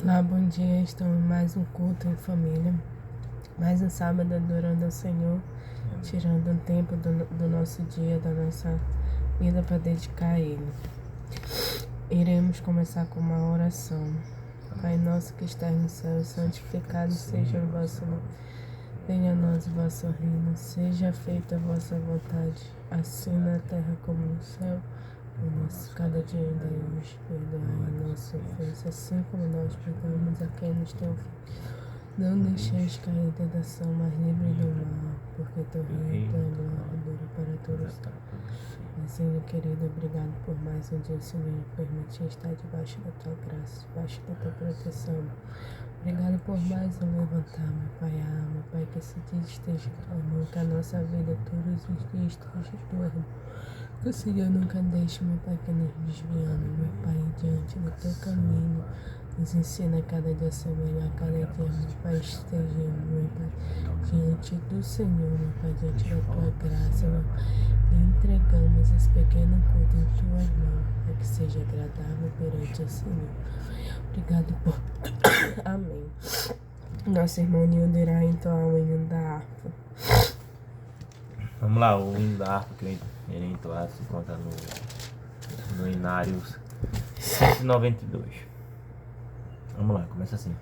Olá, bom dia. Estamos em mais um culto em família, mais um sábado adorando ao Senhor, tirando um tempo do nosso dia, da nossa vida para dedicar a Ele. Iremos começar com uma oração. Pai nosso que estás no céu, santificado seja o vosso nome. Venha a nós o vosso reino, seja feita a vossa vontade, assim na terra como no céu. O nosso cada dia dai hoje, perdoai a nossa ofensa, assim como nós perdoamos a quem nos tem ofendido. Não deixeis cair em tentação, mas livre do mal, porque teu reino, tua glória dura para todos. Senhor querido, obrigado por mais um dia, Senhor, permitir estar debaixo da tua graça, debaixo da tua proteção. Obrigado por mais um levantar, meu Pai, meu Pai, que esse dia esteja em tua mão, que a nossa vida todos os dias esteja em tua mão. Que o Senhor nunca deixe, meu Pai, que nos desviamos, meu Pai, diante do teu caminho. Nos ensina cada dia a ser melhor, cada dia, meu Pai, estejamos, meu Pai, diante do Senhor, meu Pai, diante da tua graça, meu Pai. E entregamos esse pequeno culto em tuas mãos, para que seja agradável perante o Senhor. Obrigado por... Amém. Nosso irmão Nildo irá entoar o hino da harpa. Vamos lá, o hino da harpa que eu irei entoar se encontra no Inário 192. Vamos lá, começa assim.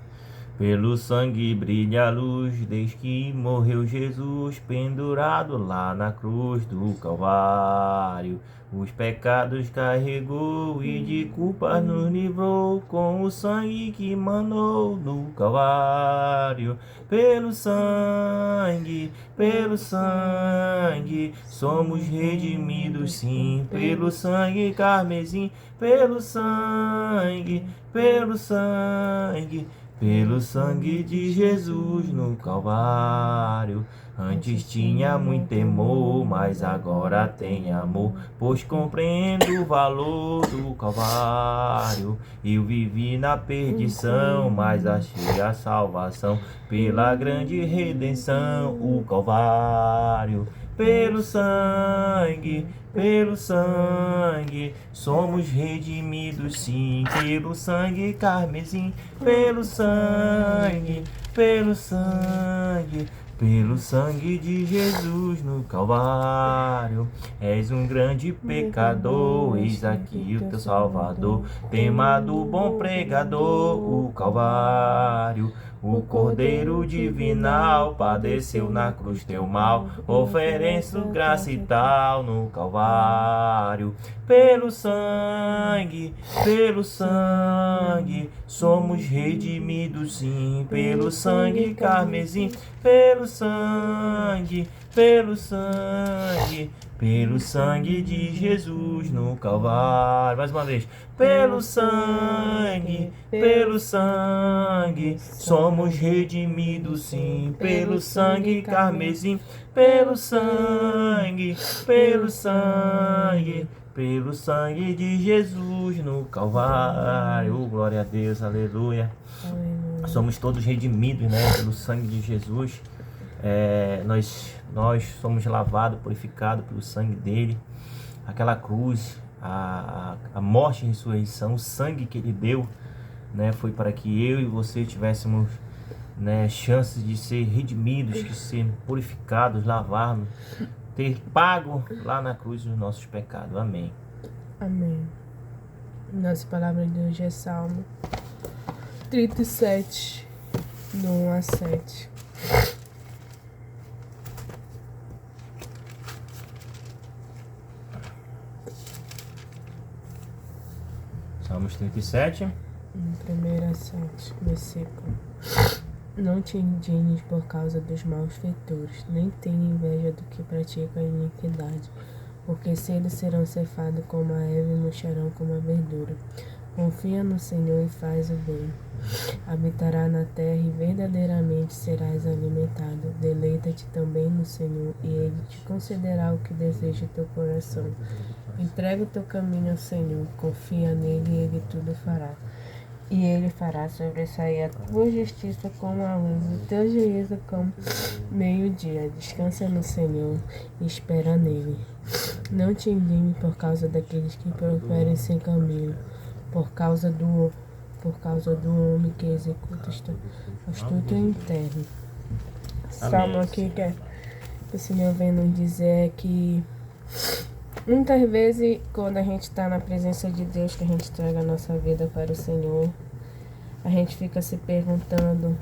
Pelo sangue brilha a luz, desde que morreu Jesus, pendurado lá na cruz do Calvário. Os pecados carregou e de culpas nos livrou, com o sangue que manou no Calvário. Pelo sangue, somos redimidos sim, pelo sangue carmesim, pelo sangue. Pelo sangue de Jesus no Calvário. Antes tinha muito temor, mas agora tem amor, pois compreendo o valor do Calvário. Eu vivi na perdição, mas achei a salvação pela grande redenção, o Calvário. Pelo sangue, somos redimidos sim, pelo sangue carmesim, pelo sangue de Jesus no Calvário. És um grande pecador, eis aqui o teu Salvador, tema do bom pregador, o Calvário. O Cordeiro Divinal padeceu na cruz teu mal, ofereço graça e tal no Calvário. Pelo sangue, somos redimidos sim, pelo sangue carmesim, pelo sangue de Jesus no Calvário. Mais uma vez. Pelo sangue, somos redimidos sim, pelo sangue carmesim, pelo sangue de Jesus no Calvário. Glória a Deus, aleluia. Somos todos redimidos, né, pelo sangue de Jesus. Nós somos lavados, purificados pelo sangue dele. Aquela cruz, a morte e a ressurreição, o sangue que ele deu, né, foi para que eu e você tivéssemos, né, chances de ser redimidos, de ser purificados, lavarmos, ter pago lá na cruz os nossos pecados. Amém. Amém. Nossa palavra de hoje é Salmo 37, do 1 a 7. Salmos 37. No 1 a 7, versículo. Não te indignes por causa dos maus feitores, nem tenha inveja do que pratica a iniquidade, porque cedo serão cefados como a erva e murcharão como a verdura. Confia no Senhor e faz o bem. Habitará na terra e verdadeiramente serás alimentado. Deleita-te também no Senhor e Ele te concederá o que deseja teu coração. Entrega o teu caminho ao Senhor, confia nele e Ele tudo fará. E Ele fará sobressair a tua justiça como a luz, o teu juízo como meio-dia. Descansa no Senhor e espera nele. Não te indignes por causa daqueles que prosperem sem caminho, por causa do por causa do homem que executa astuto interno. Salmo aqui que o Senhor vem nos dizer que muitas vezes, quando a gente está na presença de Deus, que a gente entrega a nossa vida para o Senhor, a gente fica se perguntando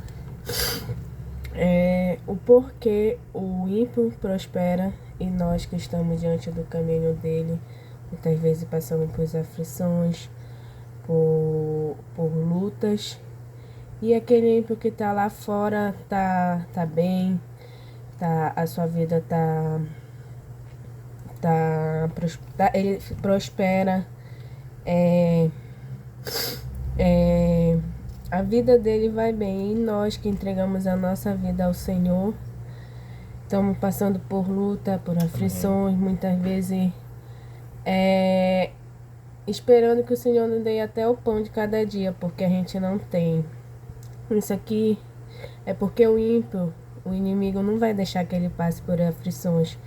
o porquê o ímpio prospera e nós que estamos diante do caminho dele, muitas vezes passamos por aflições, por lutas, e aquele ímpio que está lá fora tá bem, a sua vida ele prospera, a vida dele vai bem, e nós que entregamos a nossa vida ao Senhor, estamos passando por luta, por aflições, muitas vezes esperando que o Senhor nos dê até o pão de cada dia, porque a gente não tem. Isso aqui é porque o ímpio, o inimigo, não vai deixar que ele passe por aflições,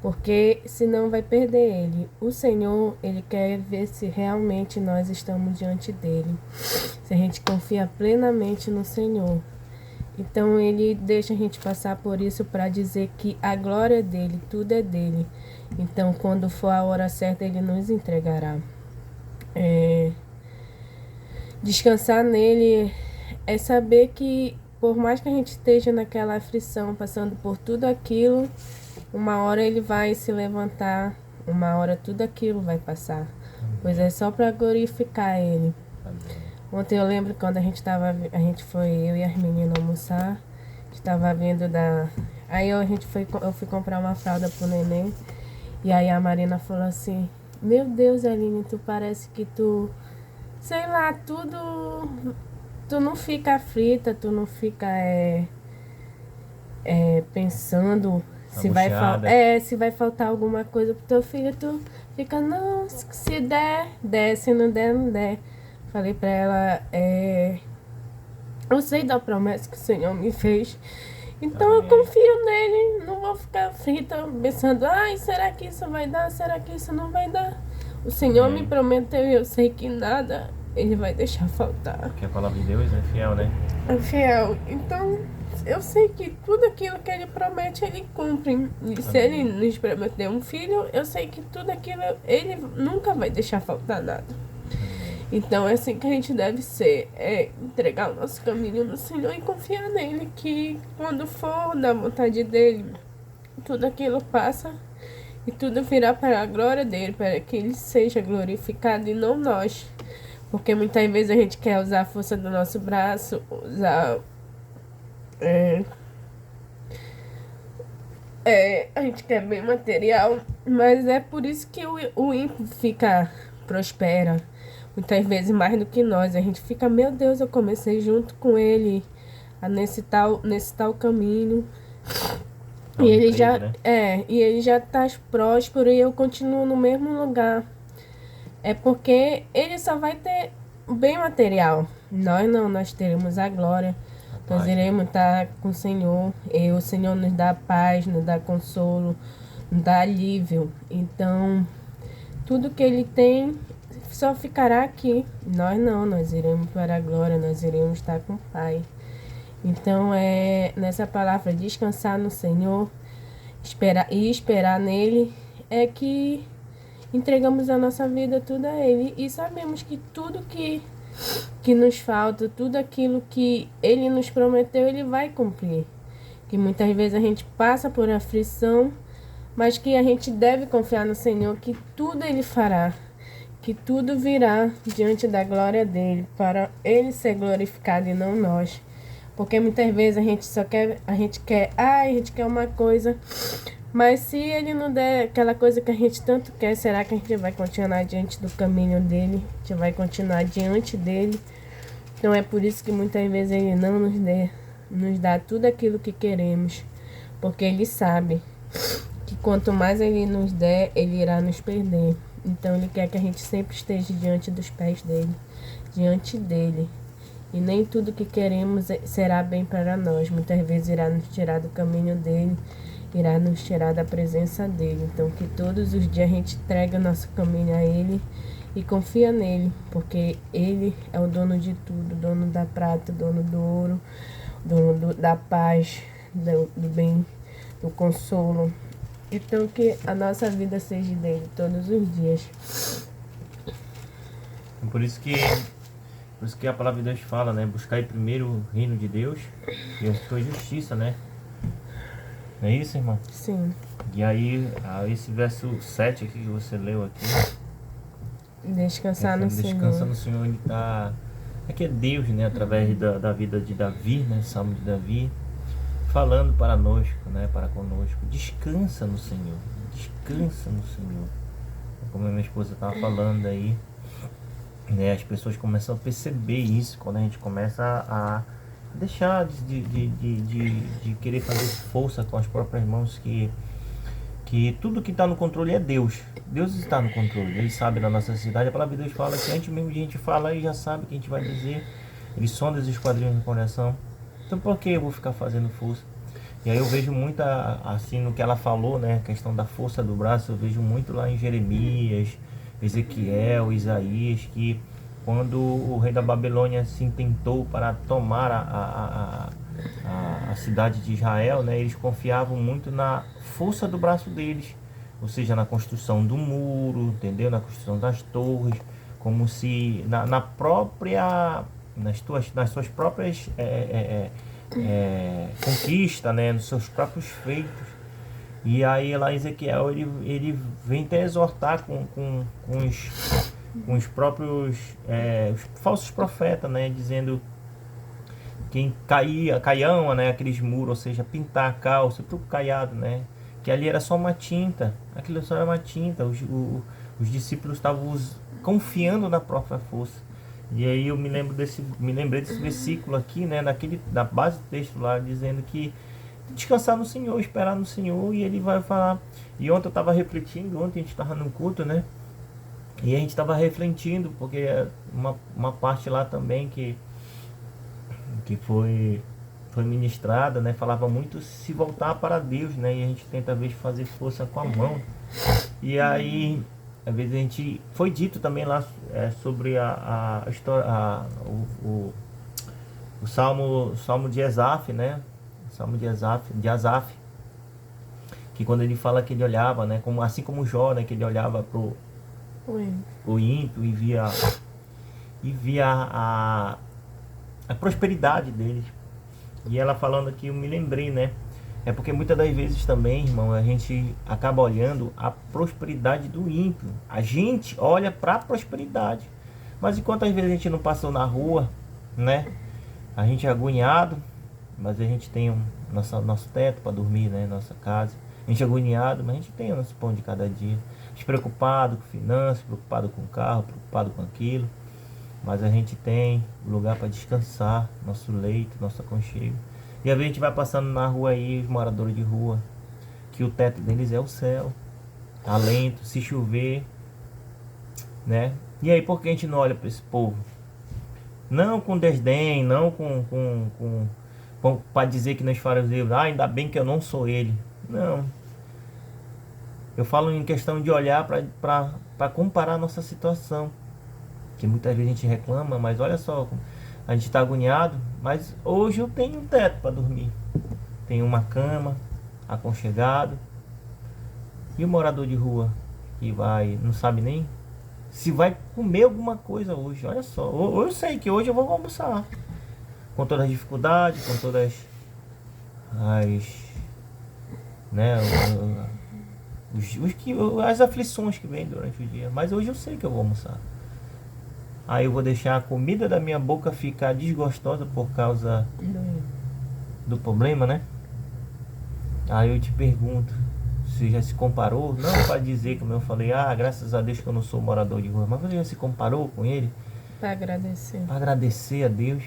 porque senão vai perder ele. O Senhor, ele quer ver se realmente nós estamos diante dele, se a gente confia plenamente no Senhor. Então ele deixa a gente passar por isso para dizer que a glória é dele, tudo é dele. Então quando for a hora certa, ele nos entregará. Descansar nele é saber que por mais que a gente esteja naquela aflição, passando por tudo aquilo, uma hora ele vai se levantar, uma hora tudo aquilo vai passar. Pois é só para glorificar ele. Ontem eu lembro quando a gente foi, eu e as meninas almoçar, a gente tava vendo aí eu fui comprar uma fralda pro neném, e aí a Marina falou assim: meu Deus, Aline, tu parece que tu, sei lá, tu não fica aflita, tu não fica pensando se vai faltar alguma coisa pro teu filho, tu fica, não, se der, se não der, não der. Falei pra ela, eu sei da promessa que o Senhor me fez, então eu confio nele, não vou ficar aflita pensando, será que isso vai dar, será que isso não vai dar? O Senhor me prometeu e eu sei que nada ele vai deixar faltar. Porque a palavra de Deus é fiel, né? É fiel, então eu sei que tudo aquilo que ele promete, ele cumpre. E se ele nos prometeu um filho, eu sei que tudo aquilo, ele nunca vai deixar faltar nada. Então é assim que a gente deve ser, entregar o nosso caminho no Senhor e confiar nele, que quando for da vontade dele, tudo aquilo passa e tudo virá para a glória dele, para que ele seja glorificado e não nós. Porque muitas vezes a gente quer usar a força do nosso braço, a gente quer bem material, mas é por isso que o ímpio prospera. Muitas vezes mais do que nós. A gente fica, meu Deus, eu comecei junto com ele nesse tal caminho. E ele já tá próspero e eu continuo no mesmo lugar. É porque ele só vai ter bem material. Nós não, nós teremos a glória. Nós iremos estar com o Senhor. E o Senhor nos dá paz, nos dá consolo, nos dá alívio. Então, tudo que ele tem só ficará aqui. Nós não, nós iremos para a glória, nós iremos estar com o Pai. Então nessa palavra descansar no Senhor, esperar nele, é que entregamos a nossa vida tudo a ele e sabemos que tudo que nos falta, tudo aquilo que ele nos prometeu, ele vai cumprir. Que muitas vezes a gente passa por aflição, mas que a gente deve confiar no Senhor, que tudo ele fará. Que tudo virá diante da glória dele, para ele ser glorificado e não nós. Porque muitas vezes a gente quer uma coisa, mas se ele não der aquela coisa que a gente tanto quer, será que a gente vai continuar diante do caminho dele? A gente vai continuar diante dele? Então é por isso que muitas vezes ele não nos dá tudo aquilo que queremos, porque ele sabe que quanto mais ele nos der, ele irá nos perder. Então ele quer que a gente sempre esteja diante dos pés dele, diante dele. E nem tudo que queremos será bem para nós. Muitas vezes irá nos tirar do caminho dele, irá nos tirar da presença dele. Então que todos os dias a gente entregue o nosso caminho a ele e confia nele, porque ele é o dono de tudo, dono da prata, dono do ouro, dono da paz, do bem, do consolo. Então que a nossa vida seja dele todos os dias. Por isso que a palavra de Deus fala, né? Buscar primeiro o reino de Deus e a sua justiça, né? Não é isso, irmão? Sim. E aí, esse verso 7 aqui que você leu aqui. Descansar no Senhor. Descansa no Senhor, onde está. Aqui é Deus, né? Através da vida de Davi, né? Salmo de Davi, falando para nós, né? Para conosco. Descansa no Senhor. Descansa no Senhor. Como a minha esposa estava falando aí, né? As pessoas começam a perceber isso quando a gente começa a deixar de querer fazer força com as próprias mãos, que tudo que está no controle é Deus. Deus está no controle, Ele sabe da nossa necessidade. A palavra de Deus fala que antes mesmo de a gente falar, Ele já sabe o que a gente vai dizer. Ele sonda os esquadrinhos no coração. Então por que eu vou ficar fazendo força? E aí eu vejo muita, assim, no que ela falou, né, a questão da força do braço, eu vejo muito lá em Jeremias, Ezequiel, Isaías, que quando o rei da Babilônia se intentou para tomar a cidade de Israel, né, eles confiavam muito na força do braço deles, ou seja, na construção do muro, entendeu? Na construção das torres, como se na própria, nas suas próprias conquistas, né, nos seus próprios feitos. E aí lá em Ezequiel ele vem até exortar com os próprios os falsos profetas, né, dizendo quem caiama, né, aqueles muros, ou seja, pintar a calça pro caiado, né, que ali era só uma tinta, aquilo só era uma tinta. Os discípulos estavam confiando na própria força. E aí eu me lembrei desse versículo aqui, né, na base do texto lá, dizendo que descansar no Senhor, esperar no Senhor, e Ele vai falar. E ontem eu estava refletindo, ontem a gente estava no culto, né, e a gente estava refletindo, porque uma parte lá também que foi ministrada, né, falava muito se voltar para Deus, né, e a gente tenta às vezes fazer força com a mão. E aí às vezes a gente foi dito também lá sobre a história, o salmo de Asaf, né, o salmo de Asaf, que quando ele fala que ele olhava, né, assim como Jó, né, que ele olhava pro ímpio e via a prosperidade deles. E ela falando aqui, eu me lembrei, né? É porque muitas das vezes também, irmão, a gente acaba olhando a prosperidade do ímpio. A gente olha para a prosperidade. Mas enquanto às vezes a gente não passou na rua, né? A gente é agoniado, mas a gente tem nosso teto para dormir, né? Nossa casa. A gente é agoniado, mas a gente tem o nosso pão de cada dia. Preocupado com finanças, preocupado com o carro, preocupado com aquilo. Mas a gente tem lugar para descansar, nosso leito, nosso aconchego. E às vezes a gente vai passando na rua aí, os moradores de rua, que o teto deles é o céu, alento, se chover, né? E aí por que a gente não olha para esse povo? Não com desdém, não para dizer que nós fariseus, ainda bem que eu não sou ele. Não. Eu falo em questão de olhar para comparar a nossa situação. Que muitas vezes a gente reclama, mas olha só, a gente está agoniado, mas hoje eu tenho um teto para dormir. Tenho uma cama, aconchegado. E o morador de rua que não sabe nem se vai comer alguma coisa hoje. Olha só, eu sei que hoje eu vou almoçar. Com todas as dificuldades, com todas as aflições que vêm durante o dia. Mas hoje eu sei que eu vou almoçar. Aí eu vou deixar a comida da minha boca ficar desgostosa por causa do problema, né? Aí eu te pergunto, você já se comparou? Não para dizer, como eu falei, graças a Deus que eu não sou morador de rua, mas você já se comparou com ele? Para agradecer. Para agradecer a Deus.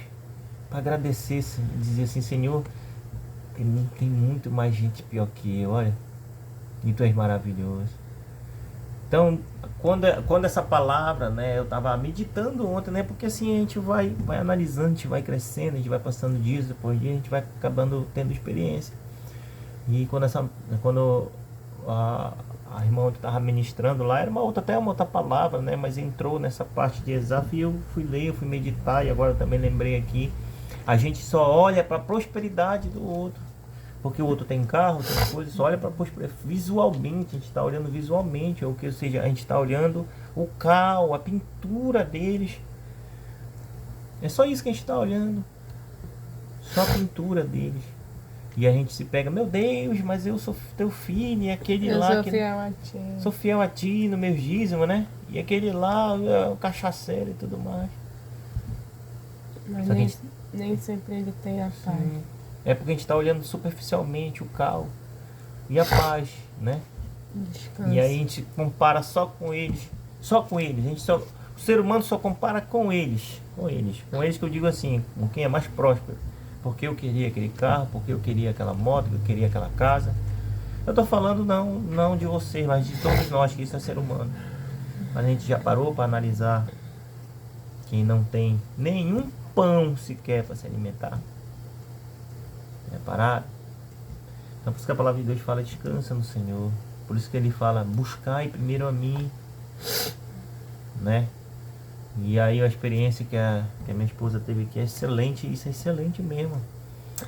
Para agradecer, dizer assim, Senhor, tem muito mais gente pior que eu, olha. E tu és maravilhoso. Então, quando essa palavra, né, eu estava meditando ontem, né, porque assim a gente vai analisando, a gente vai crescendo, a gente vai passando dias depois de dia, a gente vai acabando tendo experiência. E quando a irmã que estava ministrando lá, era até uma outra palavra, né? Mas entrou nessa parte de Esaf e eu fui ler, eu fui meditar, e agora eu também lembrei aqui. A gente só olha para a prosperidade do outro. Porque o outro tem carro, tem coisa, só olha para visualmente, a gente está olhando visualmente, ou seja, a gente está olhando o carro, a pintura deles. É só isso que a gente está olhando. Só a pintura deles. E a gente se pega, meu Deus, mas eu sou teu filho, e aquele Eu lá. sou fiel a ti. Sou fiel a ti no meu dízimo, né? E aquele lá é o cachaceiro e tudo mais. Mas Só que nem sempre ele tem a paz. É porque a gente está olhando superficialmente o caos e a paz, né? Descanso. E aí a gente compara só com eles. Só com eles. O ser humano só compara com eles. Com eles que eu digo assim, com quem é mais próspero. Porque eu queria aquele carro, porque eu queria aquela moto, eu queria aquela casa. Eu tô falando não de vocês, mas de todos nós, que isso é ser humano. Mas a gente já parou para analisar quem não tem nenhum pão sequer para se alimentar. É parado. Então por isso que a palavra de Deus fala, descansa no Senhor. Por isso que ele fala, buscai primeiro a mim, né? E aí a experiência que a minha esposa teve aqui é excelente, isso é excelente mesmo.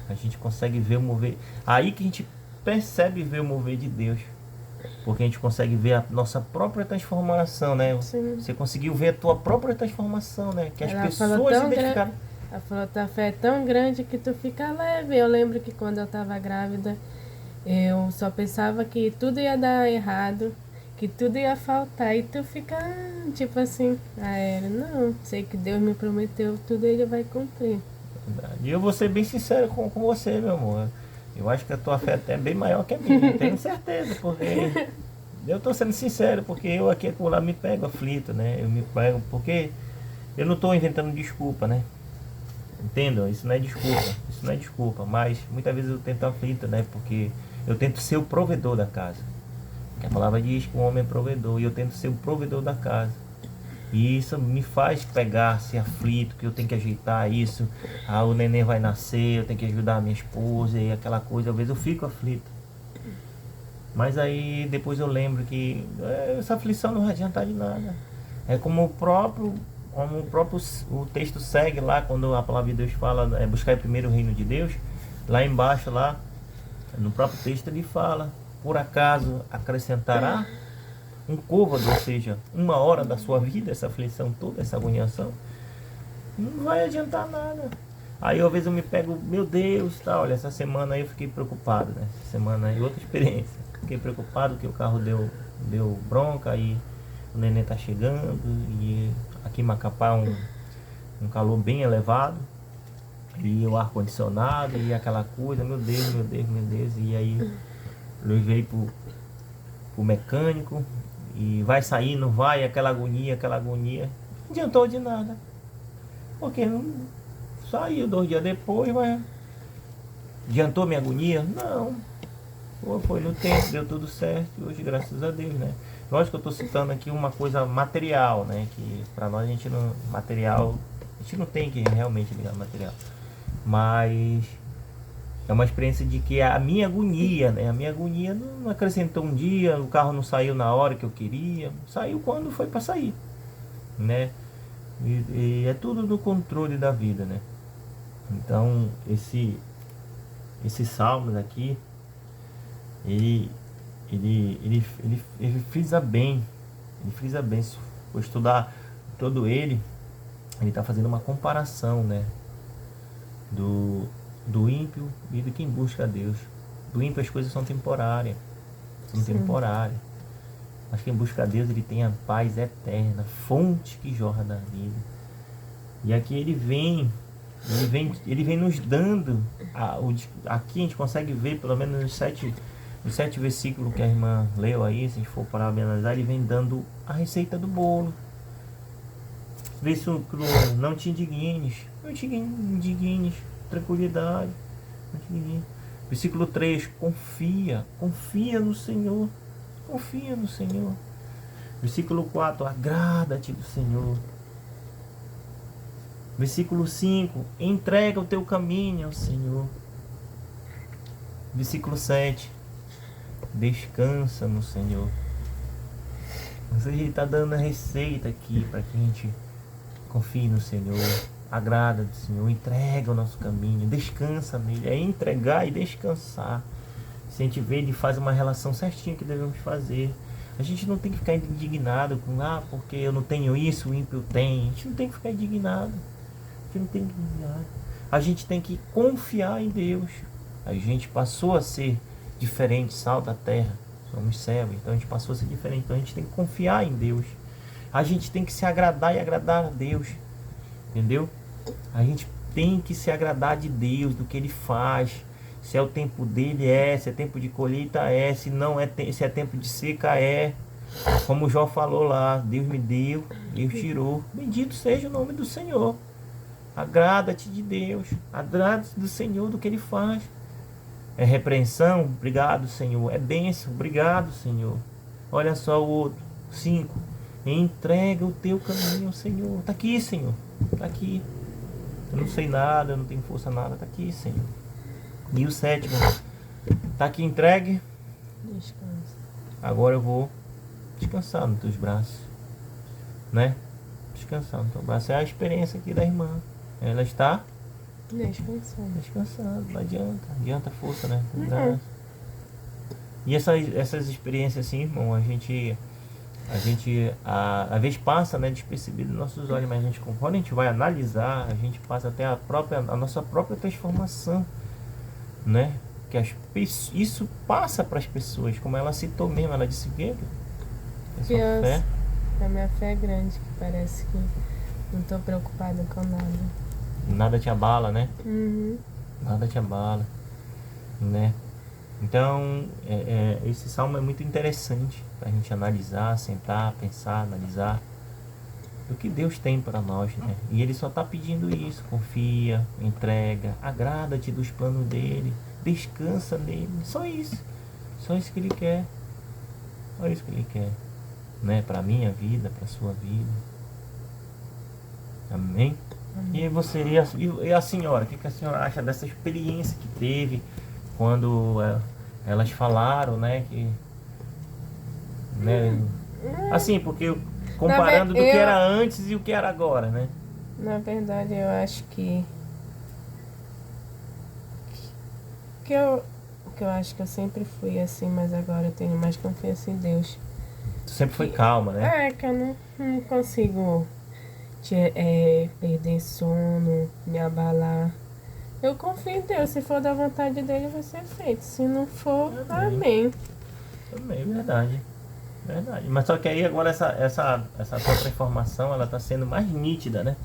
A gente consegue ver o mover. Aí que a gente percebe ver o mover de Deus. Porque a gente consegue ver a nossa própria transformação, né? Sim. Você conseguiu ver a tua própria transformação, né? Que as pessoas se identificaram. Ela falou, tua fé é tão grande que tu fica leve. Eu lembro que quando eu tava grávida, eu só pensava que tudo ia dar errado, que tudo ia faltar. E tu fica, tipo assim, não, sei que Deus me prometeu, tudo ele vai cumprir. E eu vou ser bem sincero com você, meu amor. Eu acho que a tua fé até é bem maior que a minha, tenho certeza, porque eu tô sendo sincero, porque eu aqui lá me pego aflito, né? Eu me pego, porque eu não tô inventando desculpa, né? Entendam? Isso não é desculpa, mas muitas vezes eu tento aflito, né? Porque eu tento ser o provedor da casa. Porque a palavra diz que o homem é provedor, e eu tento ser o provedor da casa. E isso me faz pegar, ser aflito, que eu tenho que ajeitar isso. O neném vai nascer, eu tenho que ajudar a minha esposa e aquela coisa. Às vezes eu fico aflito. Mas aí depois eu lembro que essa aflição não vai adiantar de nada. É como o texto segue lá, quando a palavra de Deus fala, buscar primeiro o reino de Deus. Lá embaixo, lá no próprio texto ele fala, por acaso acrescentará um côvado, ou seja, 1 hora da sua vida, essa aflição toda, essa agoniação, não vai adiantar nada. Aí às vezes eu me pego, meu Deus, olha, essa semana aí eu fiquei preocupado, né? Essa semana aí outra experiência. Fiquei preocupado que o carro deu bronca e o neném tá chegando e aqui em Macapá um calor bem elevado e o ar-condicionado e aquela coisa, meu Deus, e aí eu levei pro mecânico e vai sair, não vai, aquela agonia, não adiantou de nada, porque não saiu 2 dias depois, mas adiantou minha agonia? Não. Foi no tempo, deu tudo certo, e hoje graças a Deus, né? Lógico que eu estou citando aqui uma coisa material, né? Que para nós a gente não tem que realmente ligar material, mas é uma experiência de que a minha agonia, né? A minha agonia não acrescentou um dia, o carro não saiu na hora que eu queria, saiu quando foi para sair, né? E é tudo do controle da vida, né? Então esse Salmos aqui, ele frisa bem, se for estudar todo ele está fazendo uma comparação, né? Do ímpio e de quem busca a Deus. Do ímpio as coisas são temporárias. Mas quem busca a Deus, ele tem a paz eterna, fonte que jorra da vida. E aqui ele vem nos dando, aqui a gente consegue ver, pelo menos nos 7 versículos que a irmã leu aí, se a gente for parar bem analisar, ele vem dando a receita do bolo. Versículo 1, não te indignes, tranquilidade, não te indignes. Versículo 3, confia no Senhor, Versículo 4, agrada-te do Senhor. Versículo 5, entrega o teu caminho ao Senhor. Versículo 7, descansa no Senhor. Ele está dando a receita aqui para que a gente confie no Senhor, agrada do Senhor, entrega o nosso caminho, descansa nele. É entregar e descansar. Se a gente vê, ele faz uma relação certinha que devemos fazer. A gente não tem que ficar indignado com, porque eu não tenho isso, o ímpio tem. A gente não tem que ficar indignado. A gente não tem que indignado. A gente tem que confiar em Deus. A gente passou a ser diferente, sal da terra. Somos servos, então a gente passou a ser diferente. Então a gente tem que confiar em Deus. A gente tem que se agradar e agradar a Deus. Entendeu? A gente tem que se agradar de Deus, do que Ele faz. Se é o tempo dele, se é tempo de colheita, se não é, se é tempo de seca, como o Jó falou lá, Deus me deu, Deus tirou. Bendito seja o nome do Senhor. Agrada-te de Deus, agrada-te do Senhor, do que Ele faz. É repreensão? Obrigado, Senhor. É bênção? Obrigado, Senhor. Olha só o outro. 5. Entrega o teu caminho ao Senhor. Está aqui, Senhor. Está aqui. Eu não sei nada, eu não tenho força nada. Está aqui, Senhor. E o 7. Está aqui entregue. Descansa. Agora eu vou descansar nos teus braços. Né? Descansar no teu braço. É a experiência aqui da irmã. Ela está descansando, não adianta força, né? E essas experiências assim, irmão, a gente às vezes passa, né, despercebido nos nossos olhos, mas quando a gente vai analisar, a gente passa até a nossa própria transformação, né? Isso passa para as pessoas, como ela citou mesmo, ela disse que a minha fé é grande, que parece que não estou preocupada com nada. Nada te abala, né? Uhum. Nada te abala, né? Então, esse salmo é muito interessante para a gente analisar, sentar, pensar, analisar o que Deus tem para nós, né? E Ele só está pedindo isso: confia, entrega, agrada-te dos planos dEle, descansa nele. Só isso que Ele quer. Só isso que Ele quer, né? Para a minha vida, para a sua vida. Amém? E você, e a senhora, o que a senhora acha dessa experiência que teve quando elas falaram, né, que, né, assim, porque comparando do que era antes e o que era agora, né? Na verdade, eu acho que eu acho que eu sempre fui assim, mas agora eu tenho mais confiança em Deus. Tu sempre foi calma, né? Que eu não consigo perder sono, me abalar. Eu confio em Deus. Se for da vontade dele, vai ser feito. Se não for, amém. Também, verdade. Mas só que aí agora essa tua transformação, ela tá sendo mais nítida, né?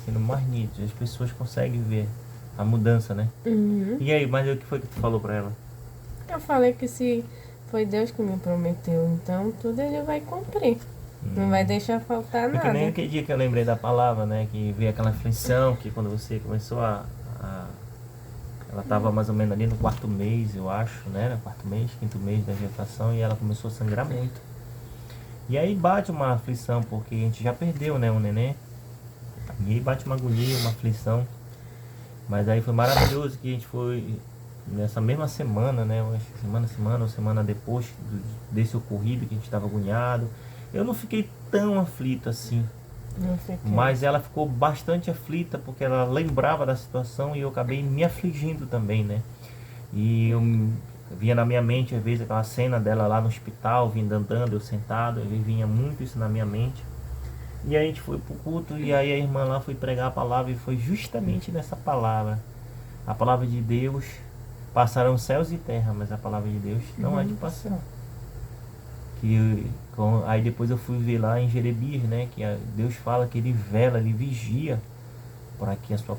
Sendo mais nítida. As pessoas conseguem ver a mudança, né? Uhum. E aí, mas o que foi que tu falou pra ela? Eu falei que se foi Deus que me prometeu, então tudo Ele vai cumprir. Não vai deixar faltar nada. Porque nem aquele dia que eu lembrei da palavra, né? Que veio aquela aflição, que quando você começou ela estava mais ou menos ali no 4º mês, eu acho, né? No 4º mês, 5º mês da gestação, e ela começou a sangrar muito. E aí bate uma aflição, porque a gente já perdeu, né, o neném. E aí bate uma agonia, uma aflição. Mas aí foi maravilhoso que a gente foi nessa mesma semana, né? Eu acho que semana depois desse ocorrido, que a gente estava agoniado. Eu não fiquei tão aflito assim. Mas ela ficou bastante aflita, porque ela lembrava da situação e eu acabei me afligindo também, né? E eu via na minha mente, às vezes, aquela cena dela lá no hospital, vindo andando, eu sentado, às vezes vinha muito isso na minha mente. E aí a gente foi pro culto, e aí a irmã lá foi pregar a palavra, e foi justamente nessa palavra. A palavra de Deus, passarão céus e terra, mas a palavra de Deus não é de passar. Aí depois eu fui ver lá em Jeremias, né, que Deus fala que Ele vela, Ele vigia para que a sua